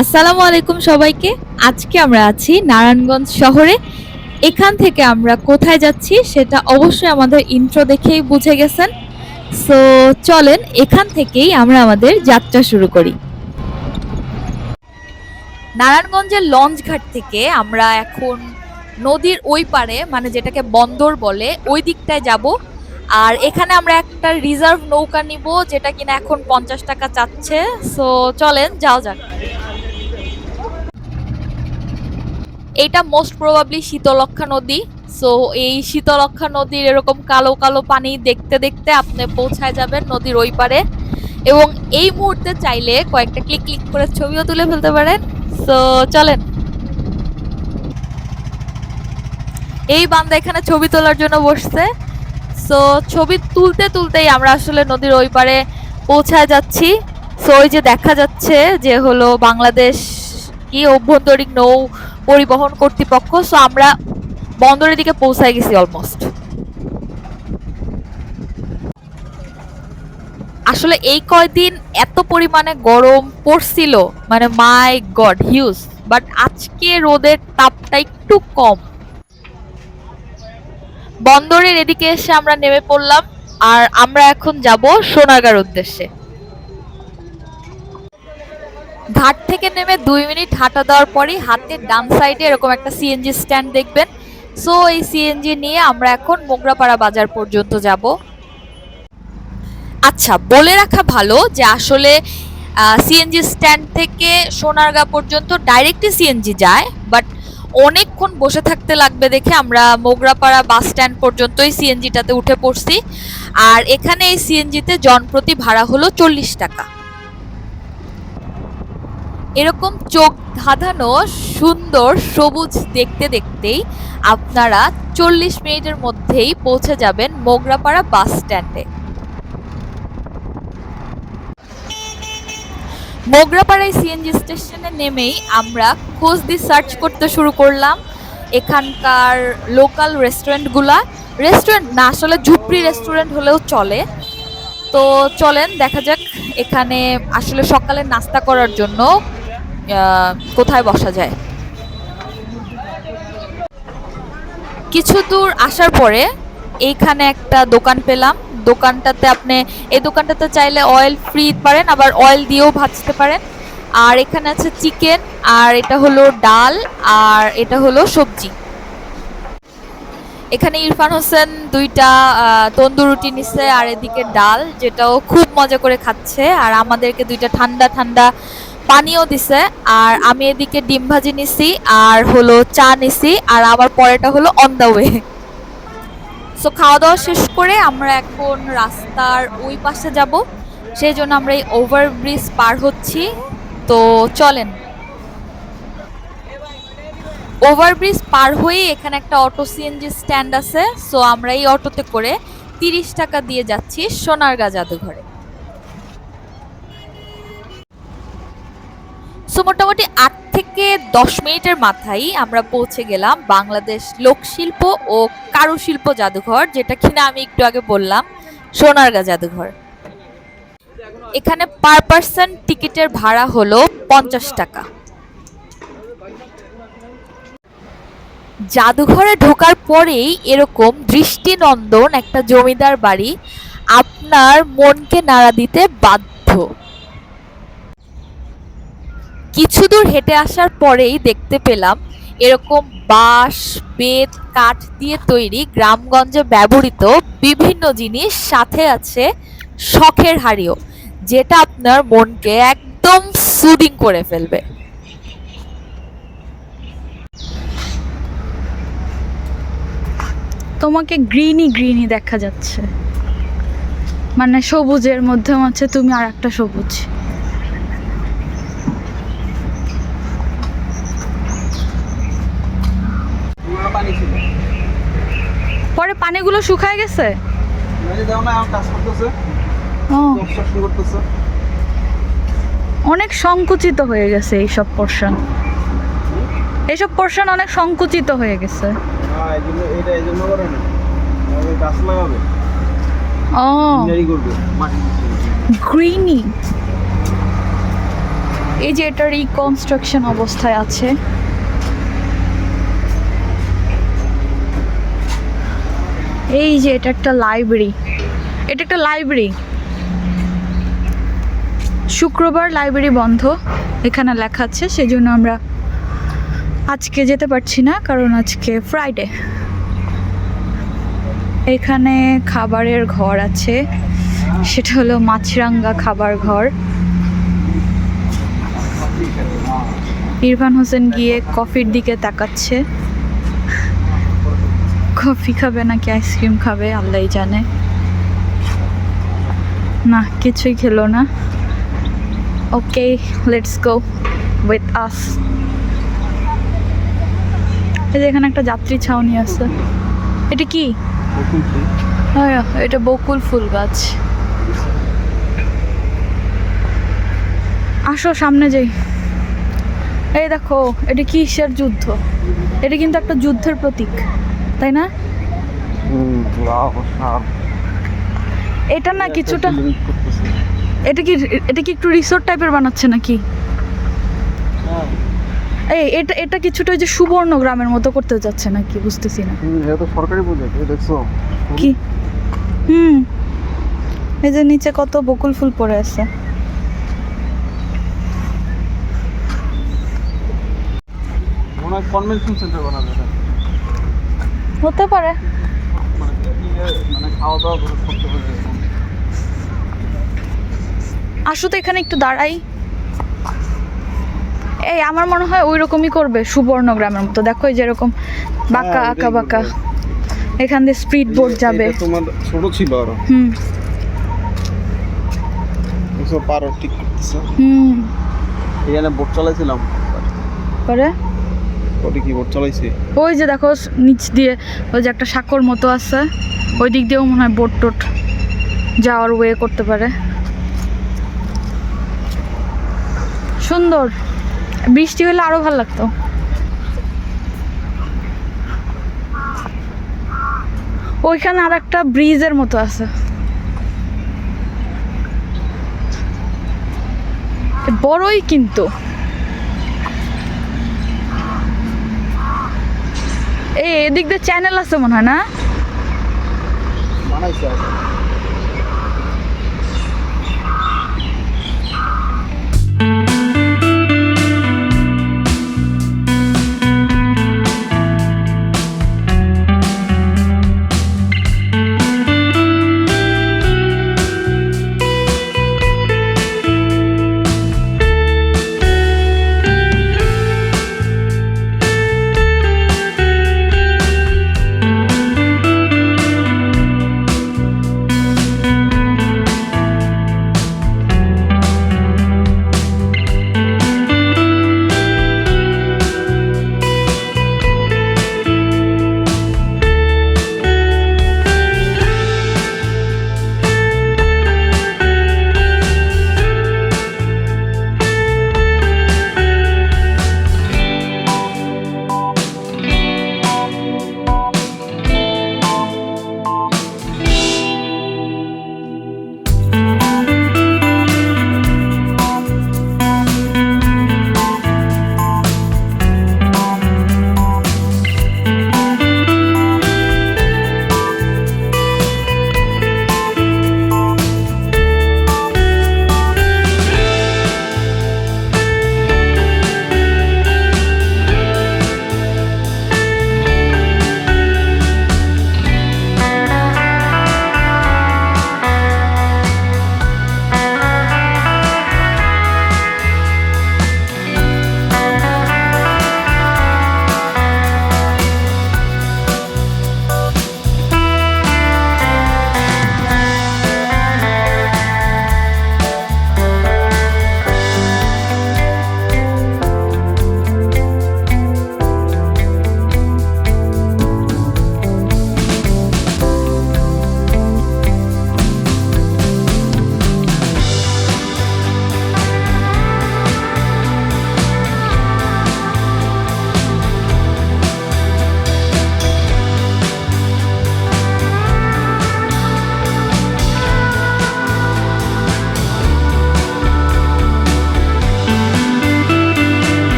আসসালামু আলাইকুম সবাইকে। আজকে আমরা আছি নারায়ণগঞ্জ শহরে। এখান থেকে আমরা কোথায় যাচ্ছি সেটা অবশ্যই আমাদের ইন্ট্রো দেখেই বুঝে গেছেন। সো চলেন এখান থেকেই আমরা আমাদের যাত্রা শুরু করি। নারায়ণগঞ্জের লঞ্চ ঘাট থেকে আমরা এখন নদীর ওই পারে, মানে যেটাকে বন্দর বলে, ওই দিকটায় যাব। আর এখানে আমরা একটা রিজার্ভ নৌকা নিব, যেটা কিনা এখন 50 টাকা চাচ্ছে। সো চলেন যাও যাক। এটা মোস্ট প্রবাবলি শীতলক্ষ্যা নদী। সো এই শীতলক্ষ্যা নদীর এরকম কালো কালো পানি দেখতে দেখতে আপনি পৌঁছায় যাবেন নদীর ওই পারে। এবং এই মুহূর্তে চাইলে কয়েকটা ক্লিক ক্লিক করে ছবিও তুলে ফেলতে পারেন। সো চলেন। এই বান্দা এখানে ছবি তোলার জন্য বসছে। সো ছবি তুলতে তুলতেই আমরা আসলে নদীর ওই পারে পৌঁছায় যাচ্ছি। সো ওই যে দেখা যাচ্ছে যে হলো বাংলাদেশ কি অভ্যন্তরীণ নৌ পরিবহন কর্তৃপক্ষ। সো আমরা বন্দরের দিকে পৌঁছায় গেছি অলমোস্ট। আসলে এই কয়দিন এত পরিমাণে গরম পড়ছিল, মানে মাই গড হিউজ। বাট আজকে রোদের তাপটা একটু কম। বন্দরের এদিকে এসে আমরা নেমে পড়লাম। আর আমরা এখন যাব সোনারগাঁর উদ্দেশ্যে। ঘাট থেকে নেমে 2 মিনিট হাঁটা দেওয়ার পরই হাতের ডান সাইডে এরকম একটা সিএনজি স্ট্যান্ড দেখবেন। সো এই সিএনজি নিয়ে আমরা এখন মোগরাপাড়া বাজার পর্যন্ত যাব। আচ্ছা, বলে রাখা ভালো যে আসলে সিএনজি স্ট্যান্ড থেকে সোনারগাঁ পর্যন্ত ডাইরেক্টলি সিএনজি যায়, বাট অনেকক্ষণ বসে থাকতে লাগবে দেখে আমরা মোগরাপাড়া বাস স্ট্যান্ড পর্যন্তই সিএনজিটাতে উঠে পড়ছি। আর এখানে এই সিএনজিতে জনপ্রতি ভাড়া হলো 40 টাকা। এরকম চোখ ধাঁধানো সুন্দর সবুজ দেখতে দেখতেই আপনারা 40 মিনিটের মধ্যেই পৌঁছে যাবেন মোগরাপাড়া বাস স্ট্যান্ডে। মোগরাপাড়ায় সিএনজি স্টেশনে নেমেই আমরা খোঁজ দিয়ে সার্চ করতে শুরু করলাম এখানকার লোকাল রেস্টুরেন্টগুলা। রেস্টুরেন্ট না, আসলে ঝুপড়ি রেস্টুরেন্ট হলেও চলে। তো চলেন দেখা যাক এখানে আসলে সকালে নাস্তা করার জন্য কোথায় বসা যায়। কিছু দূর আসার পরে এইখানে একটা দোকান পেলাম। দোকানটাতে আপনি এই দোকানটাতে চাইলে অয়েল ফ্রি পারেন, আবার অয়েল দিয়েও ভাজতে পারেন। আর এখানে আছে চিকেন, আর এটা হলো ডাল, আর এটা হলো সবজি। এখানে ইরফান হোসেন দুইটা তন্দুর রুটি নিচ্ছে, আর এদিকে ডাল, যেটাও খুব মজা করে খাচ্ছে। আর আমাদেরকে দুইটা ঠান্ডা ঠান্ডা পানিও দিছে। আর আমি এদিকে ডিম ভাজি নিছি, আর হলো চা নিছি, আর আমার পরেটা হলো অন দা ওয়ে। সো খাওয়া দাওয়া শেষ করে আমরা এখন রাস্তার ওই পাশে যাব। সেই জন্য আমরা এই ওভারব্রিজ পার হচ্ছি। তো চলেন। ওভারব্রিজ পার হয়ে এখানে একটা অটো সিএনজি স্ট্যান্ড আছে। সো আমরা এই অটোতে করে 30 টাকা দিয়ে যাচ্ছি সোনারগাঁ জাদুঘরে। সো মোটামুটি 8 থেকে 10 মিনিটের মাথায় আমরা পৌঁছে গেলাম বাংলাদেশ লোকশিল্প ও কারুশিল্প জাদুঘর, যেটা কিনা আমি একটু আগে বললাম সোনারগাঁ জাদুঘর। এখানে পার পার্সন টিকিটের ভাড়া হলো 50 টাকা। জাদুঘরে ঢোকার পরেই এরকম দৃষ্টিনন্দন একটা জমিদার বাড়ি আপনার মনকে নাড়া দিতে বাধ্য। কিছু দূর হেঁটে আসার পরেই দেখতে পেলাম এরকম বাঁশ, বেত, কাঠ দিয়ে তৈরি গ্রামগঞ্জে ব্যবহৃত বিভিন্ন জিনিস, সাথে আছে শখের হাড়িও, যেটা আপনার মনকে একদম সুদিং করে ফেলবে। তোমাকে গ্রিনি গ্রিনি দেখা যাচ্ছে, মানে সবুজের মধ্যে আছে তুমি আর একটা সবুজ। পরে পানিগুলো শুকায় গেছে। ও, অনেক সংকুচিত হয়ে গেছে এইসব পোর্শন। এইসব পোর্শন অনেক সংকুচিত হয়ে গেছে। ও, গ্রিনি। এই যে এটা রিকনস্ট্রাকশন অবস্থায় আছে। এই যে এটা একটা লাইব্রেরি, এটা একটা লাইব্রেরি। শুক্রবার লাইব্রেরি বন্ধ এখানে লেখা আছে, সেই জন্য আমরা আজকে যেতে পারছি না, কারণ আজকে ফ্রাইডে। এখানে খাবারের ঘর আছে, সেটা হলো মাছরাঙ্গা খাবার ঘর। ইরফান হোসেন গিয়ে কফির দিকে তাকাচ্ছে, কফি খাবে নাকি আইসক্রিম খাবে আল্লাহই জানে। না, কিছুই খেলো না। ওকে, লেটস গো উইথ আস। এই যে এখানে একটা যাত্রী ছাউনি আছে। এটা কি? হ্যাঁ, এটা বকুল ফুল গাছ। আসো সামনে যাই। এই দেখো, এটা কিসের যুদ্ধ? এটা কিন্তু একটা যুদ্ধের প্রতীক, তাই না? এটা না কিছুটা, এটা কি একটু রিসোর্ট টাইপের বানাচ্ছে নাকি? এই এটা কিছুটা ওই যে সুবর্ণ গ্রামের মতো করতে যাচ্ছে নাকি, বুঝতেছি না। এটা তো সরকারি প্রজেক্ট, দেখছো কি? এই যে নিচে কত বকুল ফুল পড়ে আছে। মনে হয় কনভেনশন সেন্টার বানাবে এটা। হতে পারে। মানে খাওয়া দাওয়া করে করতে পারে। আসো তো এখানে একটু দাঁড়াই। এই আমার মনে হয় ওই রকমই করবে সুবর্ণ গ্রামের মতো। দেখো এই যেরকম বাঁকা আঁকা বাঁকা, এখান দিয়ে স্পিড বোট যাবে। তোমার ছোট ছিল আরো। দেখো পারো ঠিক করতেছে। এখানে বোট চালাইছিলাম পরে ওটি কি বোট চালাইছে? ওই যে দেখো নিচ দিয়ে ওই যে একটা সাঁকোর মতো আছে, ওই দিক দিয়েও মনে হয় বোট টোট যাওয়ার ওয়ে করতে পারে। সুন্দর, বৃষ্টি হলে আরো ভালো লাগতো। ওইখানে আর একটা ব্রিজের মতো আছে, বড়ই কিন্তু। এদিক দিয়ে চ্যানেল আছে মনে হয় না? বানাইছে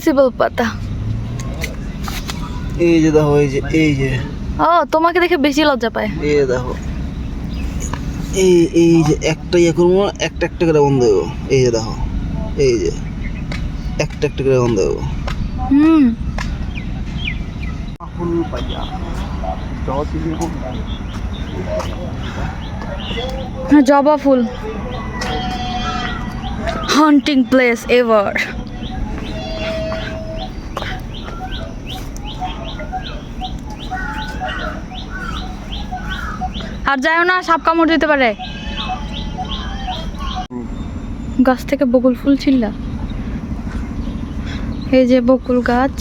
রেসপন্সিবল পাতা। এই যে দেখো, এই যে ও তোমাকে দেখে বেশি লজ্জা পায়। এই দেখো, এই যে একটা ইয়ে করবো, একটা একটা করে বন্ধ দেবো। এই যে দেখো, এই যে একটা একটা করে বন্ধ দেবো। হুম। ফুল পাইয়া হ্যাঁ, জবা ফুল। হান্টিং প্লেস এভার। আর যাও না, সাপ কামড় দিতে পারে। গাছ থেকে বকুল ফুল ছিল্লা। এই যে বকুল গাছ,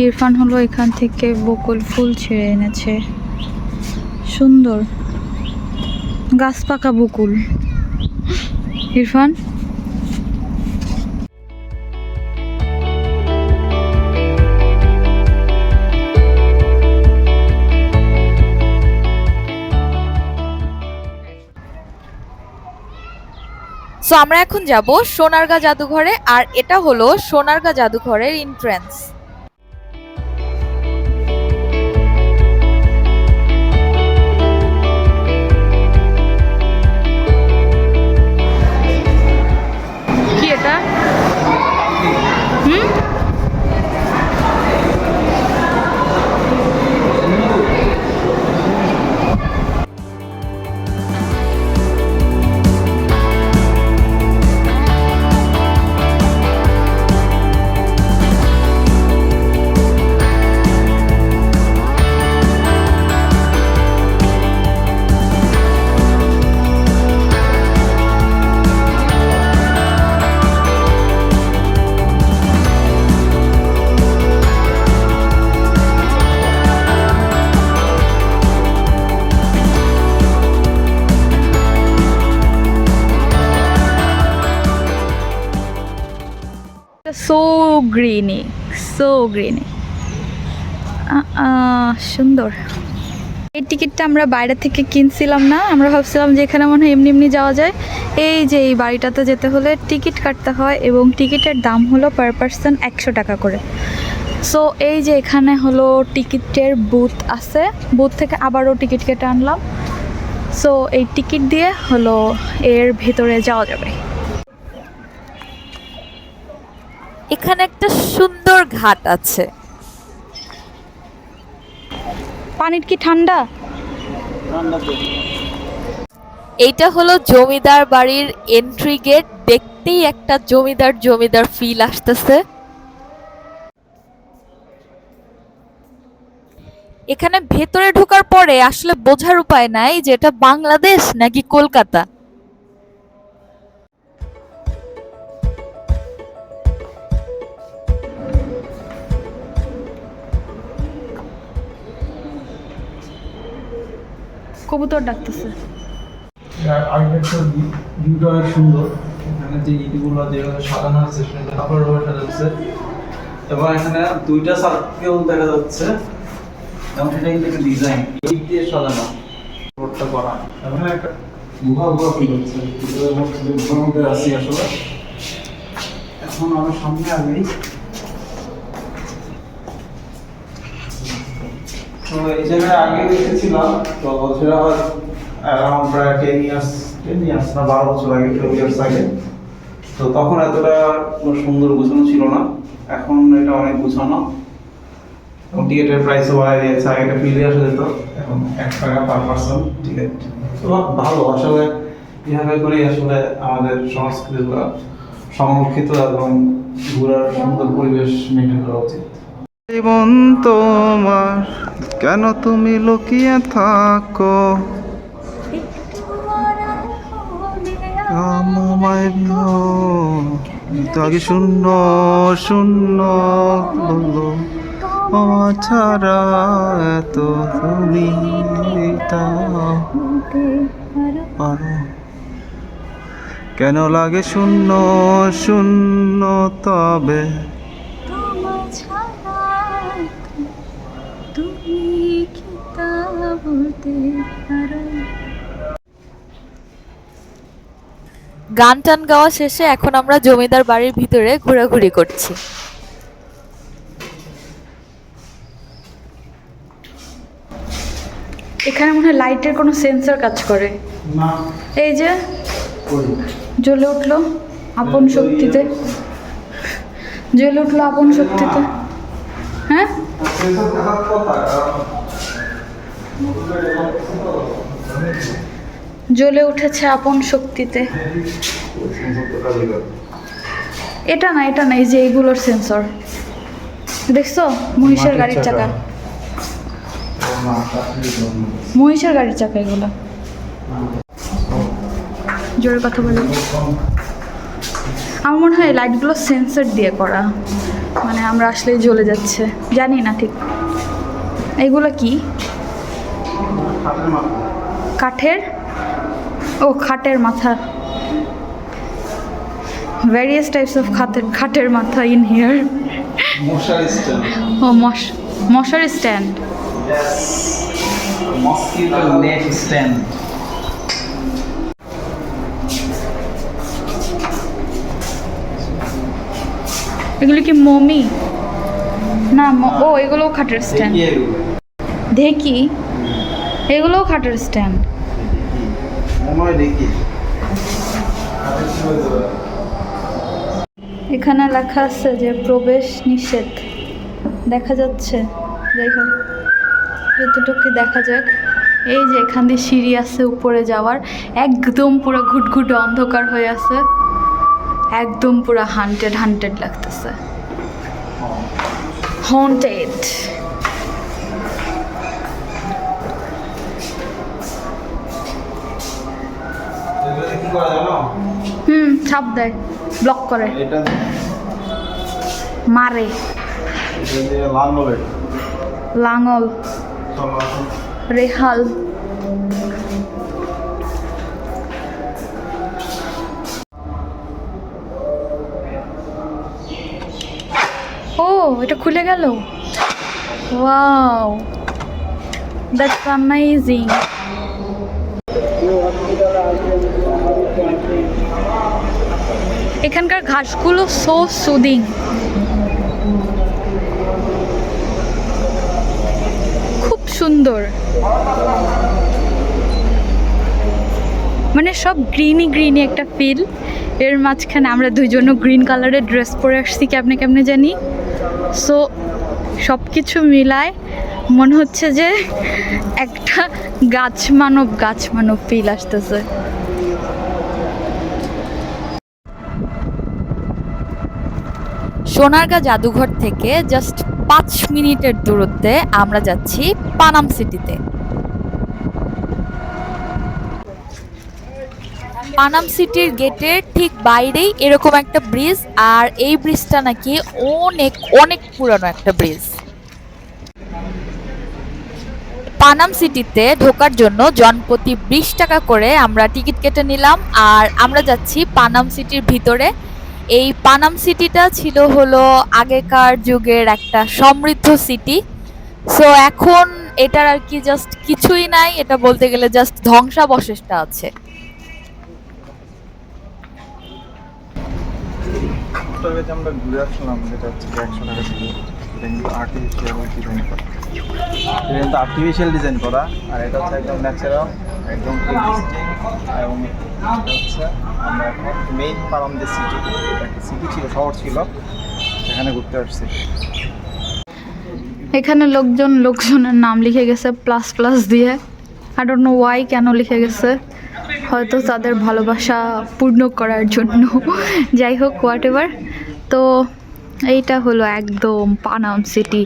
ইরফান হলো এখান থেকে বকুল ফুল ছিঁড়ে এনেছে। সুন্দর গাছ পাকা বকুল। ইরফান সো আমরা এখন যাব সোনারগাঁ জাদুঘরে, আর এটা হলো সোনারগাঁ জাদুঘরের এন্ট্রান্স। কি এটা? হুম, সো গ্রিনি, সো গ্রিনি। সুন্দর। এই টিকিটটা আমরা বাইরে থেকে কিনছিলাম না, আমরা ভাবছিলাম যে এখানে মনে হয় এমনি এমনি যাওয়া যায়। এই যে এই বাড়িটাতে যেতে হলে টিকিট কাটতে হয় এবং টিকিটের দাম হলো পার পারসন 100 টাকা করে। সো এই যে এখানে হলো টিকিটের বুথ আছে, বুথ থেকে আবারও টিকিট কেটে আনলাম। সো এই টিকিট দিয়ে হলো এর ভেতরে যাওয়া যাবে। এখানে একটা সুন্দর ঘাট আছে। পানির কি ঠান্ডা? এইটা হলো জমিদার বাড়ির এন্ট্রি গেট, দেখতেই একটা জমিদার জমিদার ফিল আসতেছে। এখানে ভেতরে ঢোকার পরে আসলে বোঝার উপায় নাই যে এটা বাংলাদেশ নাকি কলকাতা। কবুতর ডাকতেছে। আর্কিটেকচার ভিউটা অনেক সুন্দর। এখানে যে ইটগুলো যেভাবে সাজানো হয়েছে সেটা কাপড়ভাবে সাজাচ্ছে, এবং এখানে দুইটা সার্কেল দেখা যাচ্ছে, এবং সেটা কিন্তু ডিজাইন ইট দিয়ে সাজানো, রোডটা করা। এখানে একটা গুহা ফিল হচ্ছে, গুহার মধ্যে আছি আসলে। এখন আমার সামনে আগেই তো এই জায়গায় আগে দেখেছিলাম, তো সেটা অ্যারাউন্ড প্রায় 10 ইয়ার্স না 12 বছর আগে, 12 ইয়ার্স আগে। তো তখন এতটা সুন্দর গোছানো ছিল না, এখন এটা অনেক গোছানো, এবং টিকিটের প্রাইসও বাড়ায় দিয়েছে। আগে এটা ফ্রিতে আসা যেত, এখন 1 টাকা পার পার্সন টিকিট। তো ভালো, আসলে এভাবে করেই আসলে আমাদের সংস্কৃতিগুলো সংরক্ষিত এবং ঘোরার সুন্দর পরিবেশ মেনটেন করা উচিত। জীবন তোমার, কেন তুমি লুকিয়ে থাকো, আগে শূন্য শূন্য বলো, আমার ছাড়া এত তুমি পারো, কেন লাগে শূন্য শূন্য তবে গান টান গাওয়া শেষে এখন আমরা জমিদার বাড়ির ভিতরে ঘোরাঘুরি করছি। এখানে মনে হয় লাইটের কোনো সেন্সর কাজ করে। না এই যে ওই জ্বলে উঠলো আপন শক্তিতে, জ্বলে উঠলো আপন শক্তিতে। হ্যাঁ, সেন্সর থাকার কথা জ্বলে উঠেছে আপন শক্তিতে। এটা না, এটা না, এই যে এইগুলোর সেন্সর দেখছো, মহিষের গাড়ির চাকা, মহিষের গাড়ির চাকা এগুলো। জোরে কথা বলে, আমার মনে হয় লাইটগুলো সেন্সর দিয়ে করা, মানে আমরা আসলেই জ্বলে যাচ্ছে, জানি না ঠিক। এইগুলো কি কাঠের? ও খাটের মাথা, ভ্যারিয়াস টাইপস অফ খাটের মাথা ইন হিয়ার। মশারি স্ট্যান্ড। ও মশারি stand. Yes. Mosquito net stand. এগুলো কি মমি না? ও এগুলোও খাটের স্ট্যান্ড। দেখি এগুলোও খাটের স্ট্যান্ড। এখানে লেখা আছে যে প্রবেশ নিষেধ, দেখা যাচ্ছে, যাই হোক যতটুকু দেখা যাক। এই যে এখান দিয়ে সিঁড়ি আছে উপরে যাওয়ার, একদম পুরো ঘুটঘুটে অন্ধকার হয়ে আছে, একদম পুরো হান্টেড লাগতেছে, হন্টেড। কি করা জানো? ছাপ দেয়, ব্লক করে, এটা মারে, লাঙ্গলের লাঙল, রেহাল। ও এটা খুলে গেল, ওয়াও দ্যাটস অ্যামেজিং। এখানকার ঘাসগুলো সো সুদিং, খুব সুন্দর, মানে সব গ্রিনি একটা ফিল। এর মাঝখানে আমরা দুইজনও গ্রিন কালারের ড্রেস পরে আসছি কেমনে জানি। সো সব কিছু মিলায় মনে হচ্ছে যে একটা গাছ মানব ফিল আসতেছে। সোনারগাঁ জাদুঘর থেকে জাস্ট 5 মিনিটের দূরত্বে আমরা যাচ্ছি পানাম সিটিতে। পানাম সিটির গেটের ঠিক বাইরেই এরকম একটা ব্রিজ, আর এই ব্রিজটা নাকি অনেক পুরানো একটা ব্রিজ। পানাম সিটিতে ঢোকার জন্য জনপ্রতি 20 টাকা করে আমরা টিকিট কেটে নিলাম, আর আমরা যাচ্ছি পানাম সিটির ভিতরে। এই পানাম সিটিটা ছিল হলো আগেকার যুগের একটা সমৃদ্ধ সিটি। সো এখন এটার আর কি জাস্ট কিছুই নাই, এটা বলতে গেলে জাস্ট ধ্বংসাবশেষটা আছে। আমরা ঘুরে আসলাম, যেটা হচ্ছে 100 টাকা ছিল। এটা কিন্তু আর্টিফিশিয়াল ডিজাইন করা, আর এটা হচ্ছে একদম ন্যাচারাল, একদম এক্সিস্টিং। এবং এটা হচ্ছে আমরা এখন মেইন পানাম যে সিটি, একটা সিটি ছিল, শহর ছিল, সেখানে ঘুরতে আসছি। এখানে লোকজনের নাম লিখে গেছে প্লাস দিয়ে, আই ডোন্ট নো ওয়াই, কেন লিখে গেছে, হয়তো তাদের ভালোবাসা পূর্ণ করার জন্য। যাই হোক, হোয়াট এভার। তো এইটা হলো একদম পানাম সিটি।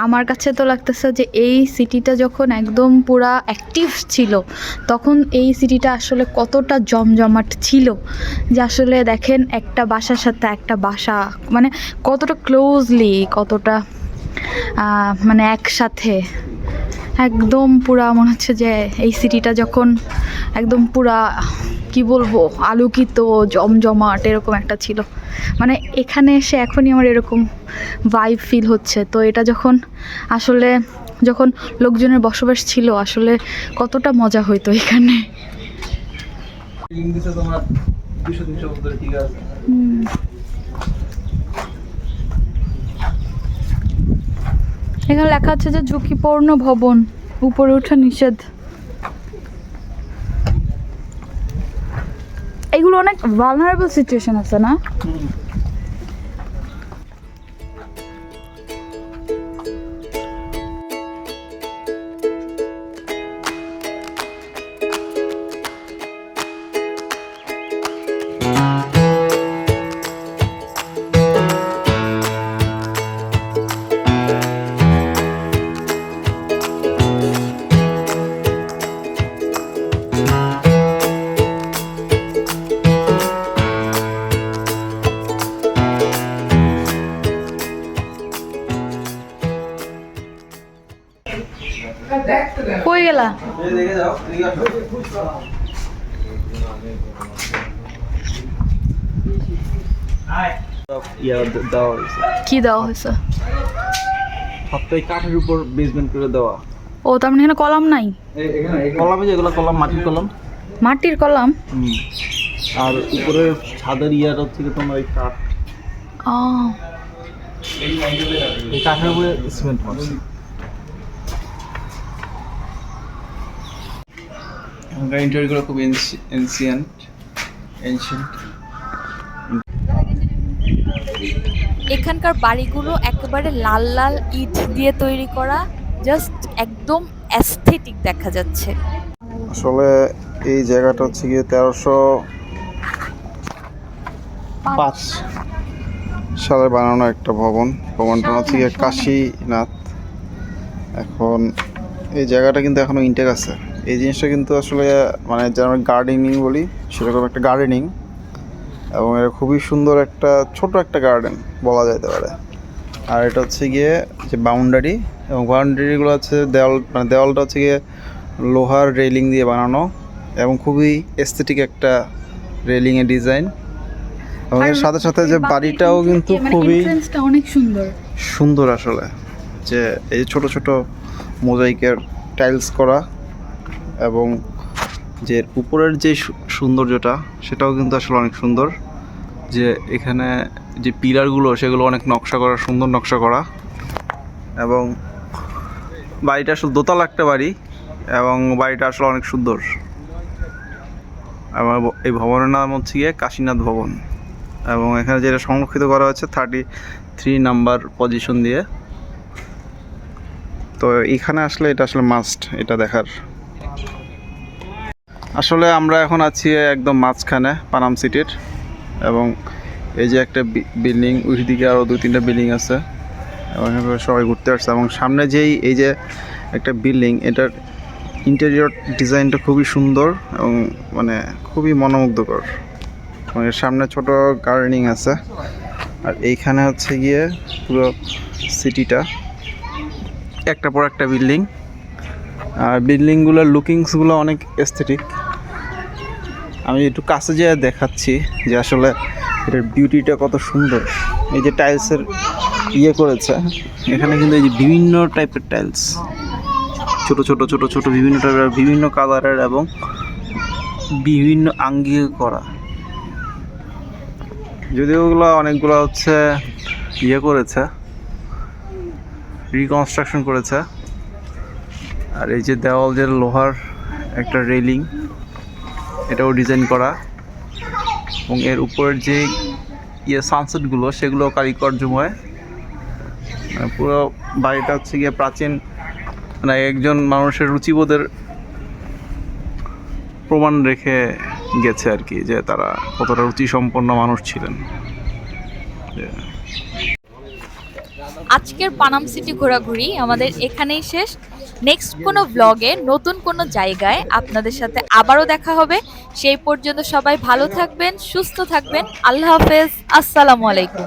আমার কাছে তো লাগতেছে যে এই সিটিটা যখন একদম পুরা অ্যাক্টিভ ছিল, তখন এই সিটিটা আসলে কতটা জমজমাট ছিল, যে আসলে দেখেন একটা বাসার সাথে একটা বাসা মানে কতটা ক্লোজলি, কতটা মানে একসাথে, একদম পুরা মনে হচ্ছে যে এই সিটিটা যখন একদম পুরা কি বলবো আলোকিত জমজমাট এরকম একটা ছিল। মানে এখানে এসে এখনই আমার এরকম ভাইব ফিল হচ্ছে। তো এটা যখন লোকজনের বসবাস ছিল, আসলে কতটা মজা হইতো এখানে। 200-300 বছর ঠিক আছে। এখানে লেখা আছে যে ঝুঁকিপূর্ণ ভবন, উপরে ওঠা নিষেধ। এগুলো অনেক ভালনারেবল সিচুয়েশন আছে না? কই গেলা? এই দেখে যাও, এদিকে আসো। দেওয়া হয়েছে কি দেওয়া হয়েছে? সবটাই কাঠের উপর বেসমেন্ট করে দেওয়া। ও তার মানে এখানে কলাম নাই? কলামে যেগুলো কলাম, মাটির কলাম। মাটির কলাম? আর উপরের ছাদের ইয়ার হচ্ছে কি তোমার এই কাঠ, ও এই কাঠের উপরে সিমেন্ট মারছে। এখানকার ইন্টেরিয়রগুলো খুব এনশিয়েন্ট। এখানকার বাড়িগুলো একেবারে লাল লাল ইট দিয়ে তৈরি করা, জাস্ট একদম অ্যাস্থেটিক দেখা যাচ্ছে। আসলে এই জায়গাটা হচ্ছে গিয়ে 1305 সালে বানানো একটা ভবন। ভবনটা হচ্ছে গিয়ে কাশীনাথ। এখন এই জায়গাটা কিন্তু এখনো ইনটেক আছে। এই জিনিসটা কিন্তু আসলে মানে যে আমরা গার্ডেনিং বলি সেরকম একটা গার্ডেনিং, এবং এটা খুবই সুন্দর একটা ছোট একটা গার্ডেন বলা যেতে পারে। আর এটা হচ্ছে গিয়ে যে বাউন্ডারি, এবং বাউন্ডারিগুলো হচ্ছে দেওয়াল, মানে দেওয়ালটা হচ্ছে গিয়ে লোহার রেলিং দিয়ে বানানো, এবং খুবই এস্থেটিক একটা রেলিংয়ের ডিজাইন। এবং এর সাথে সাথে যে বাড়িটাও কিন্তু খুবই অনেক সুন্দর সুন্দর আসলে, যে এই ছোট ছোট মোজাইকের টাইলস করা, এবং যে উপরের যে সৌন্দর্যটা সেটাও কিন্তু আসলে অনেক সুন্দর। যে এখানে যে পিলারগুলো সেগুলো অনেক নকশা করা, সুন্দর নকশা করা। এবং বাড়িটা আসলে দোতলা একটা বাড়ি, এবং বাড়িটা আসলে অনেক সুন্দর। এবং এই ভবনের নাম হচ্ছে গিয়ে কাশীনাথ ভবন, এবং এখানে যেটা সংরক্ষিত করা হচ্ছে 33 নাম্বার পজিশন দিয়ে। তো এখানে আসলে এটা আসলে মাস্ট এটা দেখার। আসলে আমরা এখন আছি একদম মাঝখানে পানাম সিটির, এবং এই যে একটা বিল্ডিং, ওই দিকে আরও 2-3টা বিল্ডিং আছে, এবং এখানে সবাই ঘুরতে আসছে। এবং সামনে যেই এই যে একটা বিল্ডিং, এটার ইন্টেরিয়র ডিজাইনটা খুবই সুন্দর এবং মানে খুবই মনোমুগ্ধকর। এবং এর সামনে ছোট গার্ডেনিং আছে, আর এইখানে হচ্ছে গিয়ে পুরো সিটিটা একটা পর একটা বিল্ডিং। আর বিল্ডিংগুলোর লুকিংসগুলো অনেক এস্থেটিক। আমি একটু কাছে যেয়ে দেখাচ্ছি যে আসলে এটার বিউটিটা কত সুন্দর। এই যে টাইলসের ইয়ে করেছে এখানে, কিন্তু এই যে বিভিন্ন টাইপের টাইলস, ছোট ছোট ছোট ছোট বিভিন্ন টাইপের, বিভিন্ন কালারের এবং বিভিন্ন আঙ্গিকে করা। যদিও ওগুলো অনেকগুলো হচ্ছে ইয়ে করেছে, রিকনস্ট্রাকশন করেছে। আর এই যে দেওয়াল, যে লোহার একটা রেলিং, এটাও ডিজাইন করা, এবং এর উপরের যে সানসেটগুলো সেগুলো কারিগরজময়। পুরো বাড়িটা হচ্ছে গিয়ে প্রাচীন, মানে একজন মানুষের রুচিবোধের প্রমাণ রেখে গেছে আর কি, যে তারা কতটা রুচিসম্পন্ন মানুষ ছিলেন। আজকের পানাম সিটি ঘোরাঘুরি আমাদের এখানেই শেষ। নেক্সট কোনো ব্লগে নতুন কোনো জায়গায় আপনাদের সাথে আবারও দেখা হবে। সেই পর্যন্ত সবাই ভালো থাকবেন, সুস্থ থাকবেন। আল্লাহ হাফেজ, আসসালামু আলাইকুম।